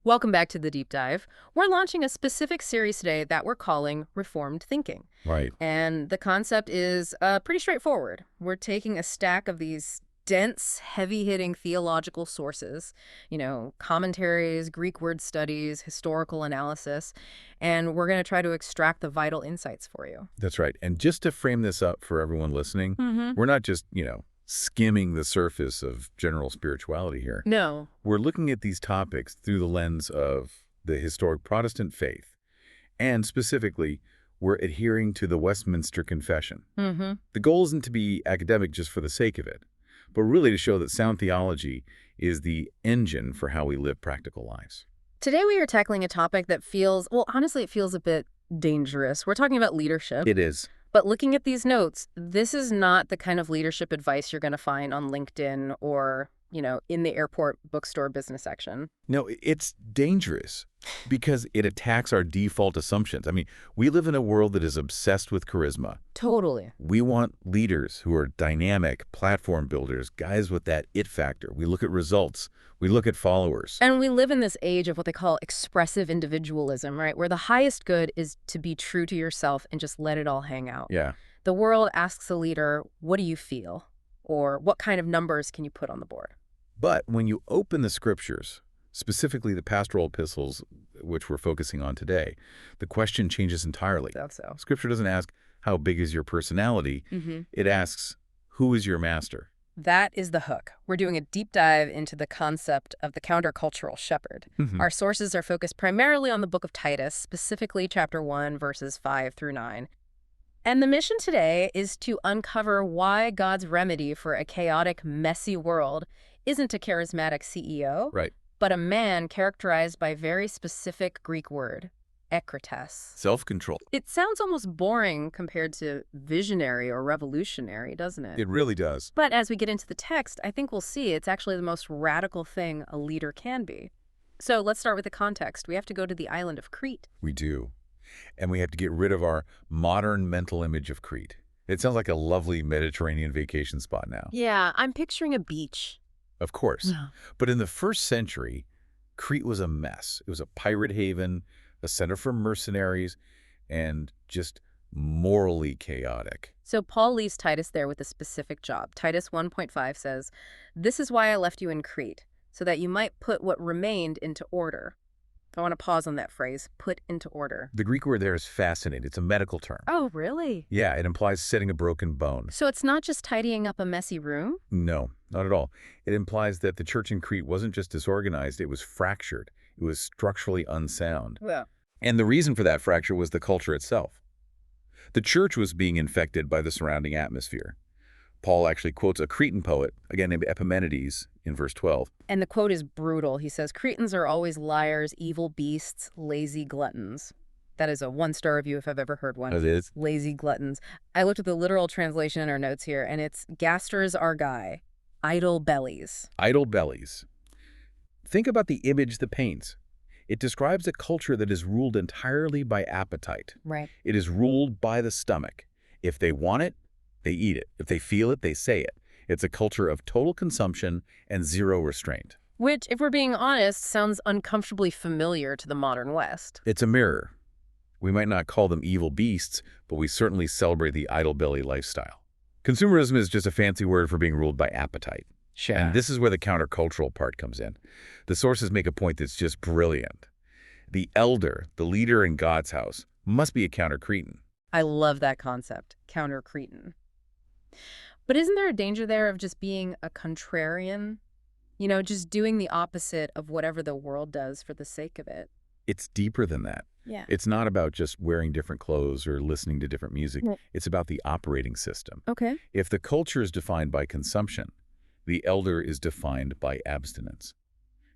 Welcome back to the deep dive. We're launching a specific series today that we're calling Reformed Thinking. Right. And the concept is pretty straightforward. We're taking a stack of these dense, heavy-hitting theological sources, commentaries, Greek word studies, historical analysis, and we're going to try to extract the vital insights for you. That's right. And just to frame this up for everyone listening, Mm-hmm. we're not just, skimming the surface of general spirituality here. No. We're looking at these topics through the lens of the historic Protestant faith. And specifically, we're adhering to the Westminster Confession. Mm-hmm. The goal isn't to be academic just for the sake of it, but really to show that sound theology is the engine for how we live practical lives. Today we are tackling a topic that feels, well, honestly, it feels a bit dangerous. We're talking about leadership. It is. But looking at these notes, this is not the kind of leadership advice you're going to find on LinkedIn or, in the airport bookstore business section. No, it's dangerous because it attacks our default assumptions. I mean, we live in a world that is obsessed with charisma. Totally. We want leaders who are dynamic, platform builders, guys with that it factor. We look at results. We look at followers. And we live in this age of what they call expressive individualism, right? Where the highest good is to be true to yourself and just let it all hang out. Yeah. The world asks a leader, what do you feel? Or what kind of numbers can you put on the board? But when you open the scriptures, specifically the pastoral epistles, which we're focusing on today, the question changes entirely. That's so. Scripture doesn't ask, how big is your personality? Mm-hmm. It asks, who is your master? That is the hook. We're doing a deep dive into the concept of the countercultural shepherd. Mhm. Our sources are focused primarily on the book of Titus, specifically chapter 1, verses 5 through 9. And the mission today is to uncover why God's remedy for a chaotic, messy world isn't a charismatic CEO, Right. but a man characterized by a very specific Greek word, Egkratēs. Self-control. It sounds almost boring compared to visionary or revolutionary, doesn't it? It really does. But as we get into the text, I think we'll see it's actually the most radical thing a leader can be. So let's start with the context. We have to go to the island of Crete. We do. And we have to get rid of our modern mental image of Crete. It sounds like a lovely Mediterranean vacation spot now. Yeah, I'm picturing a beach. Of course. But in the first century, Crete was a mess. It was a pirate haven, a center for mercenaries, and just morally chaotic. So Paul leaves Titus there with a specific job. Titus 1.5 says, "This is why I left you in Crete, so that you might put what remained into order." I want to pause on that phrase, put into order. The Greek word there is fascinating. It's a medical term. Oh, really? Yeah, it implies setting a broken bone. So it's not just tidying up a messy room? No, not at all. It implies that the church in Crete wasn't just disorganized, it was fractured. It was structurally unsound. Yeah. And the reason for that fracture was the culture itself. The church was being infected by the surrounding atmosphere. Paul actually quotes a Cretan poet, again named Epimenides, in verse 12. And the quote is brutal. He says, "Cretans are always liars, evil beasts, lazy gluttons." That is a one-star review if I've ever heard one. It is. Lazy gluttons. I looked at the literal translation in our notes here, and it's gasters argai, idle bellies. Idle bellies. Think about the image that paints. It describes a culture that is ruled entirely by appetite. Right. It is ruled by the stomach. If they want it, they eat it. If they feel it, they say it. It's a culture of total consumption and zero restraint. Which, if we're being honest, sounds uncomfortably familiar to the modern West. It's a mirror. We might not call them evil beasts, but we certainly celebrate the idle belly lifestyle. Consumerism is just a fancy word for being ruled by appetite. Sure. And this is where the countercultural part comes in. The sources make a point that's just brilliant. The elder, the leader in God's house, must be a Counter-Cretan. I love that concept, Counter-Cretan. But isn't there a danger there of just being a contrarian? Just doing the opposite of whatever the world does for the sake of it. It's deeper than that. Yeah. It's not about just wearing different clothes or listening to different music. Well- It's about the operating system. Okay. If the culture is defined by consumption, the elder is defined by abstinence.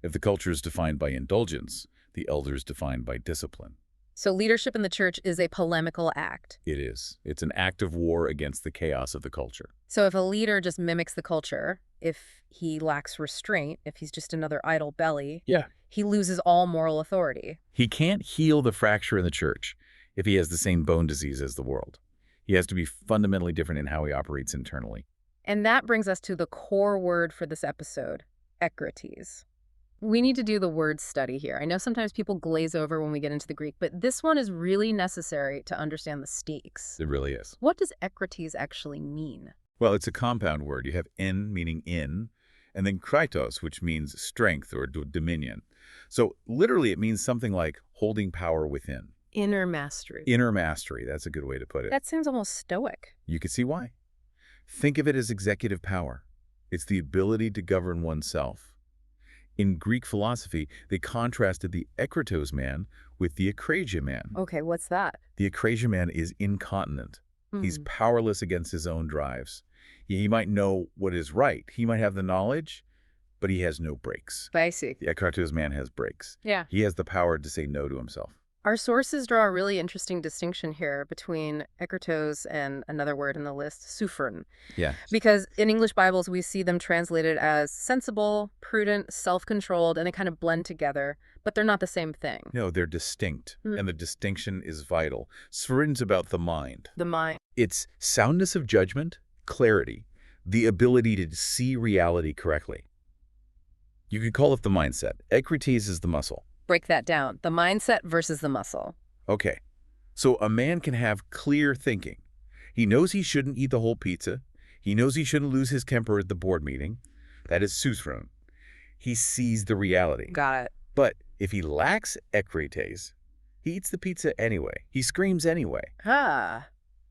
If the culture is defined by indulgence, the elder is defined by discipline. So leadership in the church is a polemical act. It is. It's an act of war against the chaos of the culture. So if a leader just mimics the culture, if he lacks restraint, if he's just another idle belly, Yeah. he loses all moral authority. He can't heal the fracture in the church if he has the same bone disease as the world. He has to be fundamentally different in how he operates internally. And that brings us to the core word for this episode, Egkratēs. We need to do the word study here. I know sometimes people glaze over when we get into the Greek, but this one is really necessary to understand the stakes. It really is. What does Egkratēs actually mean? Well, it's a compound word. You have en, meaning in, and then kratos, which means strength or dominion. So literally it means something like holding power within. Inner mastery. Inner mastery, that's a good way to put it. That sounds almost stoic. You can see why. Think of it as executive power. It's the ability to govern oneself. In Greek philosophy, they contrasted the Egkratēs man with the Egkratēs man. Okay, what's that? The Egkratēs man is incontinent. He's powerless against his own drives. He might know what is right. He might have the knowledge, but he has no brakes. I see. The Egkratēs man has brakes. Yeah. He has the power to say no to himself. Our sources draw a really interesting distinction here between Egkratēs and another word in the list, soufrein. Yeah. Because in English Bibles, we see them translated as sensible, prudent, self-controlled, and they kind of blend together, but they're not the same thing. No, they're distinct, and the distinction is vital. Soufrein's about the mind. The mind. It's soundness of judgment, clarity, the ability to see reality correctly. You could call it the mindset. Egkratēs is the muscle. Break that down. The mindset versus the muscle. Okay, so a man can have clear thinking. He knows he shouldn't eat the whole pizza. He knows he shouldn't lose his temper at the board meeting. That is soufrein. He sees the reality. Got it. But if he lacks Egkratēs, he eats the pizza anyway. He screams anyway. Ah.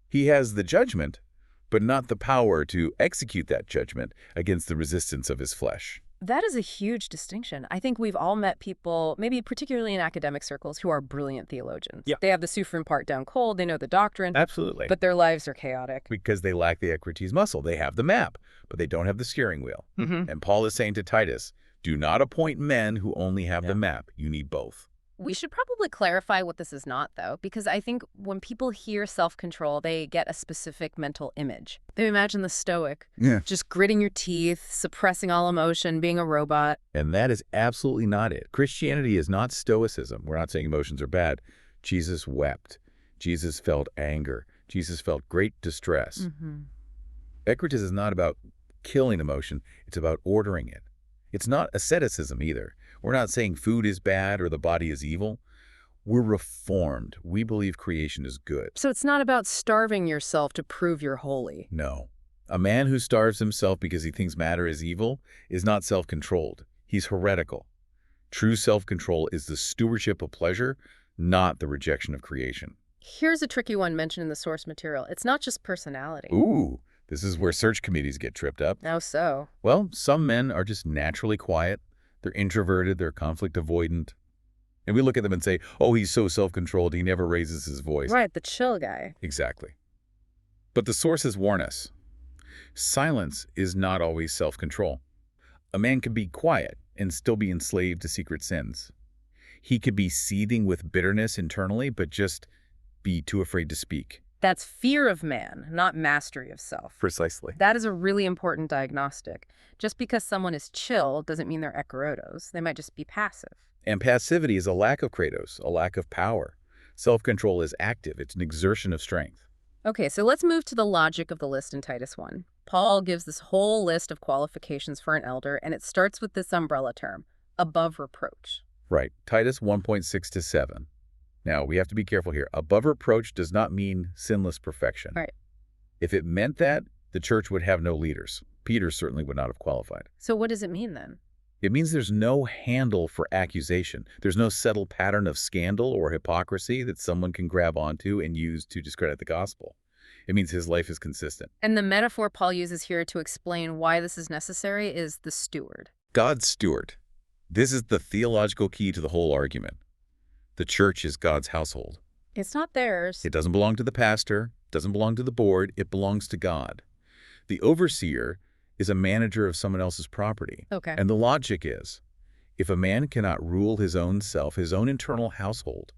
He has the judgment, but not the power to execute that judgment against the resistance of his flesh. That is a huge distinction. I think we've all met people, maybe particularly in academic circles, who are brilliant theologians. Yeah. They have the soufrein part down cold, they know the doctrine, Absolutely. but their lives are chaotic. Because they lack the Egkratēs muscle. They have the map, but they don't have the steering wheel. And Paul is saying to Titus, do not appoint men who only have the map. You need both. We should probably clarify what this is not, though, because I think when people hear self-control, they get a specific mental image. They imagine the stoic, just gritting your teeth, suppressing all emotion, being a robot. And that is absolutely not it. Christianity is not stoicism. We're not saying emotions are bad. Jesus wept. Jesus felt anger. Jesus felt great distress. Egkratēs is not about killing emotion. It's about ordering it. It's not asceticism either. We're not saying food is bad or the body is evil. We're reformed. We believe creation is good. So it's not about starving yourself to prove you're holy. No. A man who starves himself because he thinks matter is evil is not self-controlled. He's heretical. True self-control is the stewardship of pleasure, not the rejection of creation. Here's a tricky one mentioned in the source material. It's not just personality. Ooh, this is where search committees get tripped up. How so? Well, some men are just naturally quiet. They're introverted, they're conflict avoidant. And we look at them and say, oh, he's so self-controlled, he never raises his voice. Right, the chill guy. Exactly. But the sources warn us. Silence is not always self-control. A man can be quiet and still be enslaved to secret sins. He could be seething with bitterness internally, but just be too afraid to speak. That's fear of man, not mastery of self. Precisely. That is a really important diagnostic. Just because someone is chill doesn't mean they're Egkratēs. They might just be passive. And passivity is a lack of kratos, a lack of power. Self-control is active. It's an exertion of strength. Okay, so let's move to the logic of the list in Titus 1. Paul gives this whole list of qualifications for an elder, and it starts with this umbrella term, above reproach. Right. Titus 1.6 to 7. Now, we have to be careful here. Above reproach does not mean sinless perfection. Right. If it meant that, the church would have no leaders. Peter certainly would not have qualified. So what does it mean then? It means there's no handle for accusation. There's no settled pattern of scandal or hypocrisy that someone can grab onto and use to discredit the gospel. It means his life is consistent. And the metaphor Paul uses here to explain why this is necessary is the steward. God's steward. This is the theological key to the whole argument. The church is God's household. It's not theirs. It doesn't belong to the pastor, doesn't belong to the board, it belongs to God. The overseer is a manager of someone else's property. Okay. And the logic is, if a man cannot rule his own self, his own internal household,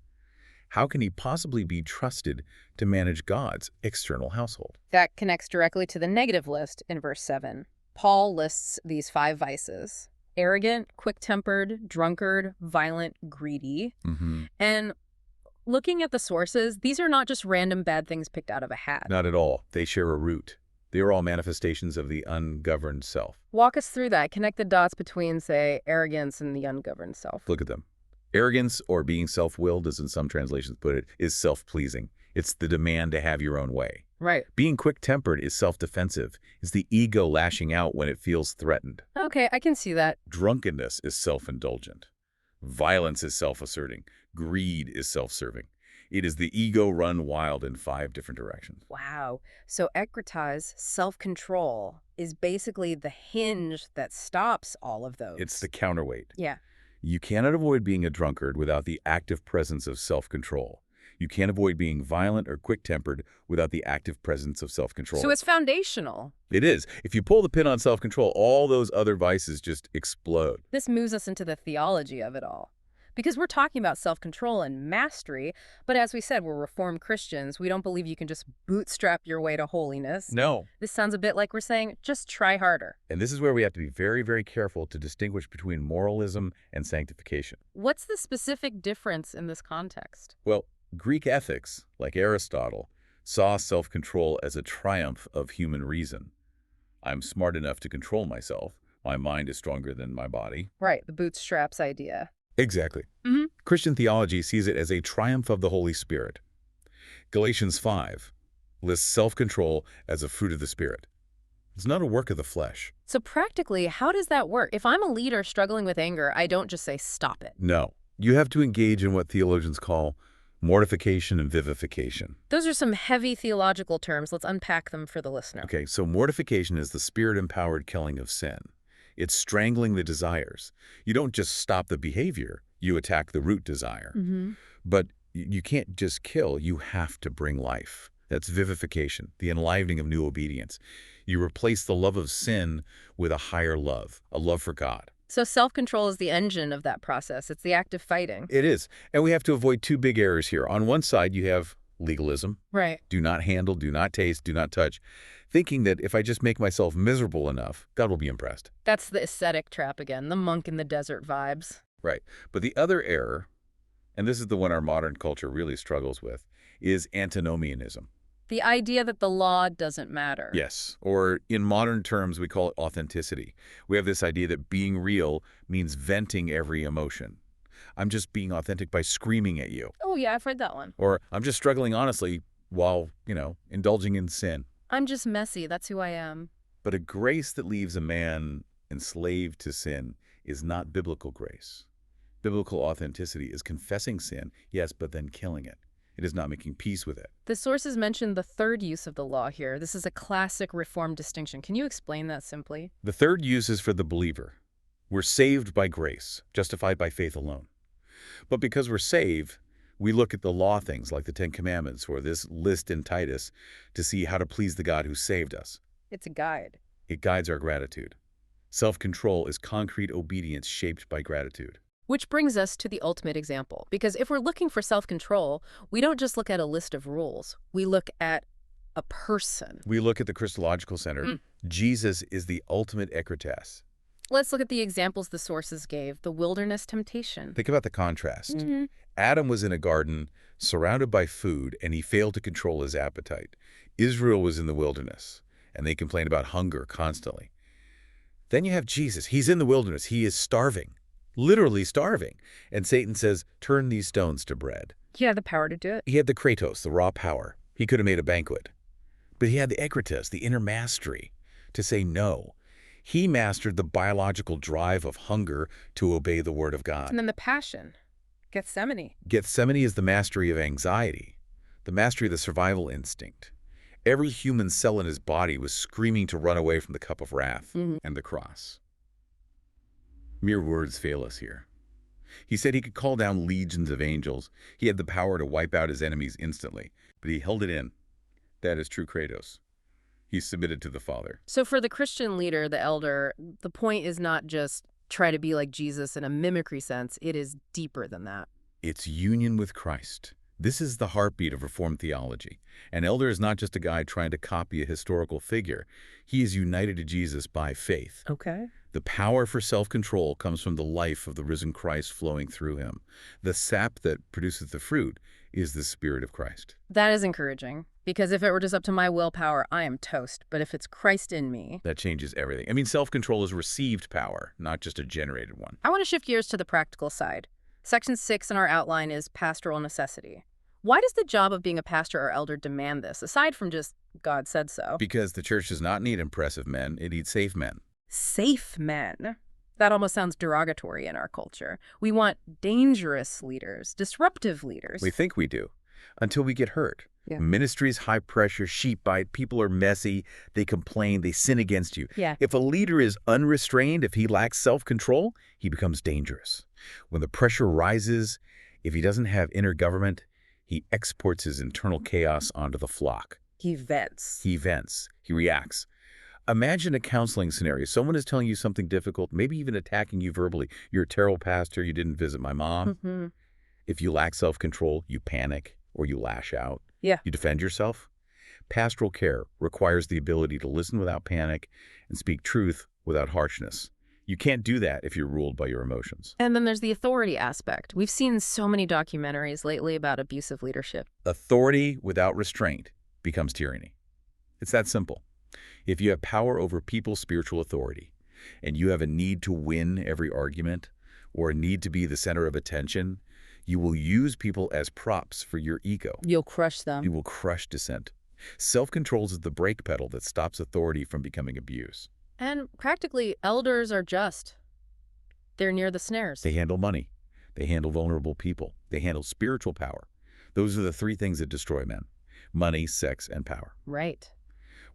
how can he possibly be trusted to manage God's external household? That connects directly to the negative list in verse 7. Paul lists these 5 vices: arrogant, quick-tempered, drunkard, violent, greedy. And looking at the sources, these are not just random bad things picked out of a hat. Not at all. They share a root. They are all manifestations of the ungoverned self. Walk us through that. Connect the dots between, say, arrogance and the ungoverned self. Look at them. Arrogance, or being self-willed, as in some translations put it, is self-pleasing. It's the demand to have your own way. Right. Being quick-tempered is self-defensive. It's the ego lashing out when it feels threatened. Okay, I can see that. Drunkenness is self-indulgent. Violence is self-asserting. Greed is self-serving. It is the ego run wild in 5 different directions. Wow. So Egkratēs, self-control, is basically the hinge that stops all of those. It's the counterweight. Yeah. You cannot avoid being a drunkard without the active presence of self-control. You can't avoid being violent or quick-tempered without the active presence of self-control. So it's foundational. It is. If you pull the pin on self-control, all those other vices just explode. This moves us into the theology of it all. Because we're talking about self-control and mastery, but as we said, we're Reformed Christians. We don't believe you can just bootstrap your way to holiness. No. This sounds a bit like we're saying, just try harder. And this is where we have to be very, very careful to distinguish between moralism and sanctification. What's the specific difference in this context? Well, Greek ethics, like Aristotle, saw self-control as a triumph of human reason. I'm smart enough to control myself. My mind is stronger than my body. Right, the bootstraps idea. Exactly. Mm-hmm. Christian theology sees it as a triumph of the Holy Spirit. Galatians 5 lists self-control as a fruit of the Spirit. It's not a work of the flesh. So practically, how does that work? If I'm a leader struggling with anger, I don't just say, stop it. No. You have to engage in what theologians call mortification and vivification. Those are some heavy theological terms. Let's unpack them for the listener. Okay, so mortification is the Spirit-empowered killing of sin. It's strangling the desires. You don't just stop the behavior, you attack the root desire. Mm-hmm. But you can't just kill, you have to bring life. That's vivification, the enlivening of new obedience. You replace the love of sin with a higher love, a love for God. So self-control is the engine of that process. It's the act of fighting. It is. And we have to avoid 2 big errors here. On one side, you have legalism. Right. Do not handle, do not taste, do not touch. Thinking that if I just make myself miserable enough, God will be impressed. That's the ascetic trap again, the monk in the desert vibes. Right. But the other error, and this is the one our modern culture really struggles with, is antinomianism. The idea that the law doesn't matter. Yes. Or in modern terms, we call it authenticity. We have this idea that being real means venting every emotion. I'm just being authentic by screaming at you. Oh, yeah, I've heard that one. Or I'm just struggling honestly while, indulging in sin. I'm just messy. That's who I am. But a grace that leaves a man enslaved to sin is not biblical grace. Biblical authenticity is confessing sin, yes, but then killing it. It is not making peace with it. The sources mention the third use of the law here. This is a classic Reformed distinction. Can you explain that simply? The third use is for the believer. We're saved by grace, justified by faith alone. But because we're saved, we look at the law things like the 10 Commandments or this list in Titus to see how to please the God who saved us. It's a guide. It guides our gratitude. Self-control is concrete obedience shaped by gratitude. Which brings us to the ultimate example. Because if we're looking for self-control, we don't just look at a list of rules. We look at a person. We look at the Christological center. Jesus is the ultimate Egkratēs. Let's look at the examples the sources gave. The wilderness temptation. Think about the contrast. Adam was in a garden, surrounded by food, and he failed to control his appetite. Israel was in the wilderness, and they complained about hunger constantly. Then you have Jesus. He's in the wilderness. He is starving, literally starving. And Satan says, turn these stones to bread. He had the power to do it. He had the kratos, the raw power. He could have made a banquet. But he had the Egkratēs, the inner mastery, to say no. He mastered the biological drive of hunger to obey the word of God. And then the passion. Gethsemane. Gethsemane is the mastery of anxiety, the mastery of the survival instinct. Every human cell in his body was screaming to run away from the cup of wrath and the cross. Mere words fail us here. He said he could call down legions of angels. He had the power to wipe out his enemies instantly, but he held it in. That is true kratos. He submitted to the Father. So for the Christian leader, the elder, the point is not just try to be like Jesus in a mimicry sense. It is deeper than that. It's union with Christ, This is the heartbeat of Reformed theology. An elder is not just a guy trying to copy a historical figure. He is united to Jesus by faith. Okay. The power for self-control comes from the life of the risen Christ flowing through him. The sap that produces the fruit is the Spirit of Christ. That is encouraging, because if it were just up to my willpower, I am toast. But if it's Christ in me... That changes everything. I mean, self-control is received power, not just a generated one. I want to shift gears to the practical side. Section 6 in our outline is pastoral necessity. Why does the job of being a pastor or elder demand this, aside from just God said so? Because the church does not need impressive men, it needs safe men. Safe men. That almost sounds derogatory in our culture. We want dangerous leaders, disruptive leaders. We think we do, until we get hurt. Yeah. Ministry's high pressure, sheep bite, people are messy, they complain, they sin against you. Yeah. If a leader is unrestrained, if he lacks self-control, he becomes dangerous. When the pressure rises, if he doesn't have inner government, he exports his internal chaos onto the flock. He vents. He vents. He reacts. Imagine a counseling scenario. Someone is telling you something difficult, maybe even attacking you verbally. You're a terrible pastor. You didn't visit my mom. Mm-hmm. If you lack self-control, you panic or you lash out. Yeah. You defend yourself. Pastoral care requires the ability to listen without panic and speak truth without harshness. You can't do that if you're ruled by your emotions. And then there's the authority aspect. We've seen so many documentaries lately about abusive leadership. Authority without restraint becomes tyranny. It's that simple. If you have power over people's spiritual authority, and you have a need to win every argument, or a need to be the center of attention, you will use people as props for your ego. You'll crush them. You will crush dissent. Self-control is the brake pedal that stops authority from becoming abuse. And practically, elders are just. They're near the snares. They handle money. They handle vulnerable people. They handle spiritual power. Those are the three things that destroy men: money, sex, and power. Right.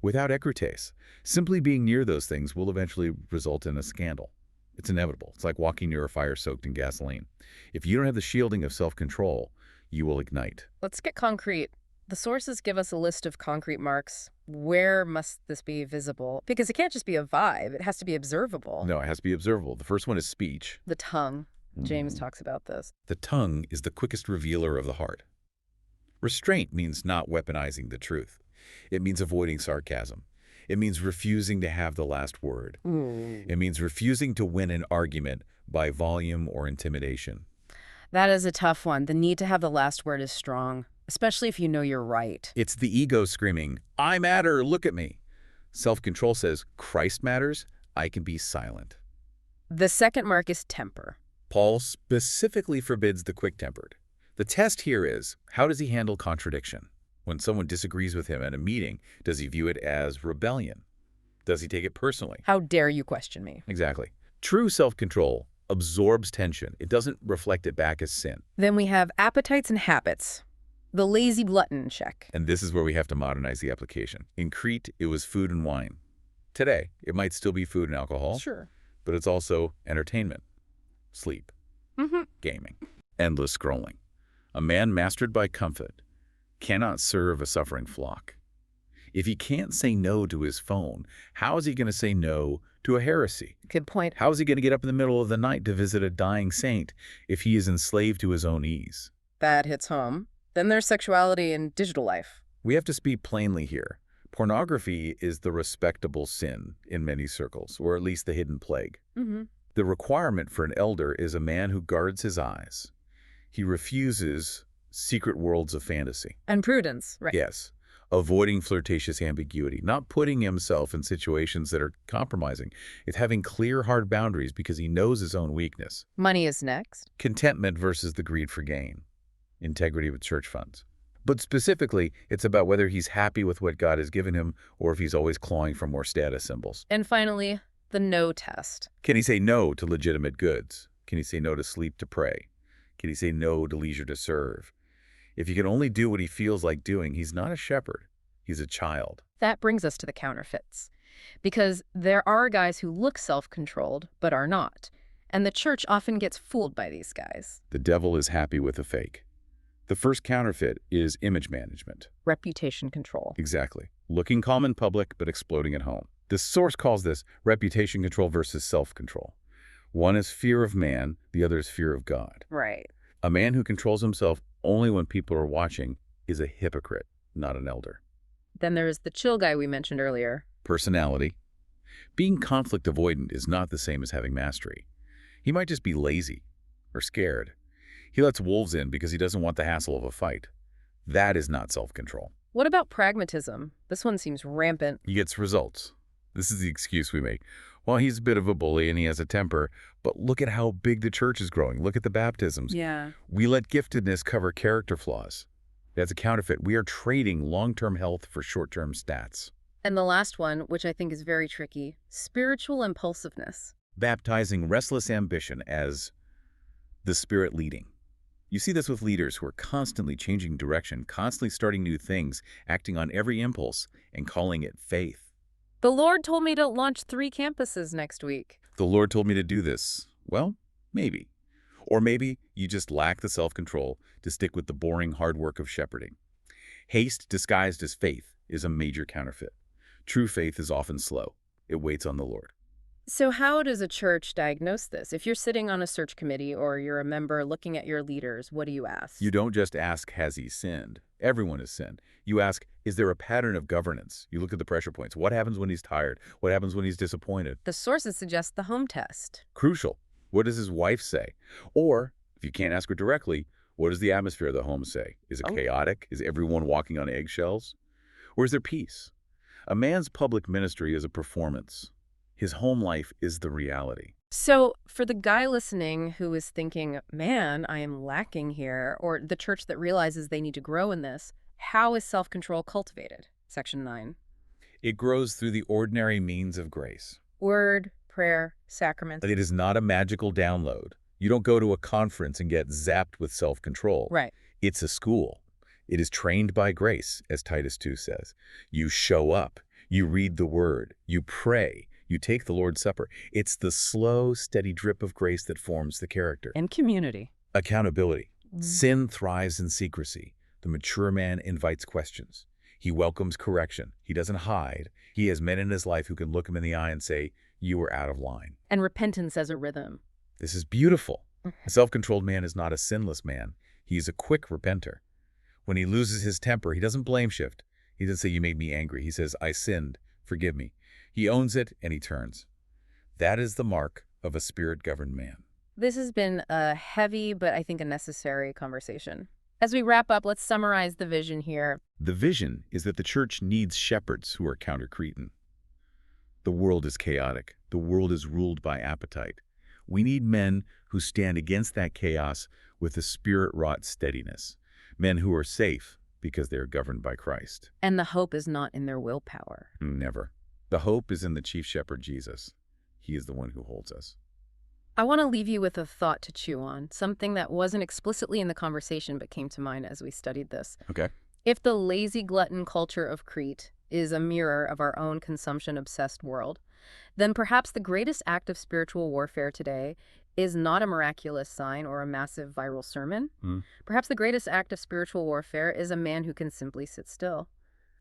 Without Egkratēs, simply being near those things will eventually result in a scandal. It's inevitable. It's like walking near a fire soaked in gasoline. If you don't have the shielding of self-control, you will ignite. Let's get concrete. The sources give us a list of concrete marks. Where must this be visible? Because it can't just be a vibe. It has to be observable. No, it has to be observable. The first one is speech. The tongue. James talks about this. The tongue is the quickest revealer of the heart. Restraint means not weaponizing the truth. It means avoiding sarcasm. It means refusing to have the last word. It means refusing to win an argument by volume or intimidation. That is a tough one. The need to have the last word is strong, especially if you know you're right. It's the ego screaming, "I matter, look at me." Self-control says, "Christ matters, I can be silent." The second mark is temper. Paul specifically forbids the quick-tempered. The test here is, how does he handle contradiction? When someone disagrees with him at a meeting, does he view it as rebellion? Does he take it personally? How dare you question me? Exactly. True self-control absorbs tension. It doesn't reflect it back as sin. Then we have appetites and habits. The lazy glutton check. And this is where we have to modernize the application. In Crete, it was food and wine. Today, it might still be food and alcohol, Sure. but it's also entertainment, sleep, gaming, endless scrolling. A man mastered by comfort cannot serve a suffering flock. If he can't say no to his phone, how is he going to say no to a heresy? Good point. How is he going to get up in the middle of the night to visit a dying saint if he is enslaved to his own ease? That hits home. Then there's sexuality and digital life. We have to speak plainly here. Pornography is the respectable sin in many circles, or at least the hidden plague. The requirement for an elder is a man who guards his eyes. He refuses secret worlds of fantasy. And prudence, right? Yes. Avoiding flirtatious ambiguity, not putting himself in situations that are compromising. It's having clear, hard boundaries because he knows his own weakness. Money is next. Contentment versus the greed for gain. Integrity with church funds. But specifically, it's about whether he's happy with what God has given him or if he's always clawing for more status symbols. And finally, the no test. Can he say no to legitimate goods? Can he say no to sleep to pray? Can he say no to leisure to serve? If he can only do what he feels like doing, he's not a shepherd. He's a child. That brings us to the counterfeits. Because there are guys who look self-controlled, but are not. And the church often gets fooled by these guys. The devil is happy with a fake. The first counterfeit is image management. Reputation control. Exactly. Looking calm in public, but exploding at home. The source calls this reputation control versus self-control. One is fear of man, the other is fear of God. Right. A man who controls himself only when people are watching is a hypocrite, not an elder. Then there's the chill guy we mentioned earlier. Personality. Being conflict avoidant is not the same as having mastery. He might just be lazy or scared. He lets wolves in because he doesn't want the hassle of a fight. That is not self-control. What about pragmatism? This one seems rampant. He gets results. This is the excuse we make. Well, he's a bit of a bully and he has a temper, but look at how big the church is growing. Look at the baptisms. Yeah. We let giftedness cover character flaws. That's a counterfeit. We are trading long-term health for short-term stats. And the last one, which I think is very tricky, spiritual impulsiveness. Baptizing restless ambition as the Spirit leading. You see this with leaders who are constantly changing direction, constantly starting new things, acting on every impulse, and calling it faith. The Lord told me to launch 3 campuses next week. The Lord told me to do this. Well, maybe. Or maybe you just lack the self-control to stick with the boring hard work of shepherding. Haste disguised as faith is a major counterfeit. True faith is often slow. It waits on the Lord. So how does a church diagnose this? If you're sitting on a search committee or you're a member looking at your leaders, what do you ask? You don't just ask, has he sinned? Everyone has sinned. You ask, is there a pattern of governance? You look at the pressure points. What happens when he's tired? What happens when he's disappointed? The sources suggest the home test. Crucial. What does his wife say? Or, if you can't ask her directly, what does the atmosphere of the home say? Is it chaotic? Is everyone walking on eggshells? Or is there peace? A man's public ministry is a performance. His home life is the reality. So for the guy listening who is thinking, man, I am lacking here, or the church that realizes they need to grow in this, how is self-control cultivated? Section 9. It grows through the ordinary means of grace. Word, prayer, sacraments. It is not a magical download. You don't go to a conference and get zapped with self-control. Right. It's a school. It is trained by grace, as Titus 2 says. You show up. You read the word. You pray. You take the Lord's Supper. It's the slow, steady drip of grace that forms the character. And community. Accountability. Sin thrives in secrecy. The mature man invites questions. He welcomes correction. He doesn't hide. He has men in his life who can look him in the eye and say, you are out of line. And repentance as a rhythm. This is beautiful. A self-controlled man is not a sinless man. He is a quick repenter. When he loses his temper, he doesn't blame shift. He doesn't say, you made me angry. He says, I sinned. Forgive me. He owns it and he turns. That is the mark of a spirit-governed man. This has been a heavy, but I think a necessary conversation. As we wrap up, let's summarize the vision here. The vision is that the church needs shepherds who are Counter-Cretan. The world is chaotic. The world is ruled by appetite. We need men who stand against that chaos with a spirit-wrought steadiness. Men who are safe because they are governed by Christ. And the hope is not in their willpower. Never. The hope is in the chief shepherd, Jesus. He is the one who holds us. I want to leave you with a thought to chew on, something that wasn't explicitly in the conversation but came to mind as we studied this. Okay. If the lazy glutton culture of Crete is a mirror of our own consumption-obsessed world, then perhaps the greatest act of spiritual warfare today is not a miraculous sign or a massive viral sermon. Perhaps the greatest act of spiritual warfare is a man who can simply sit still,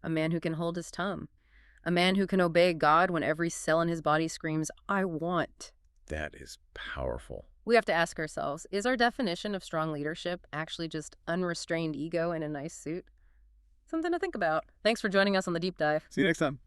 a man who can hold his tongue, a man who can obey God when every cell in his body screams, I want. That is powerful. We have to ask ourselves, is our definition of strong leadership actually just unrestrained ego in a nice suit? Something to think about. Thanks for joining us on The Deep Dive. See you next time.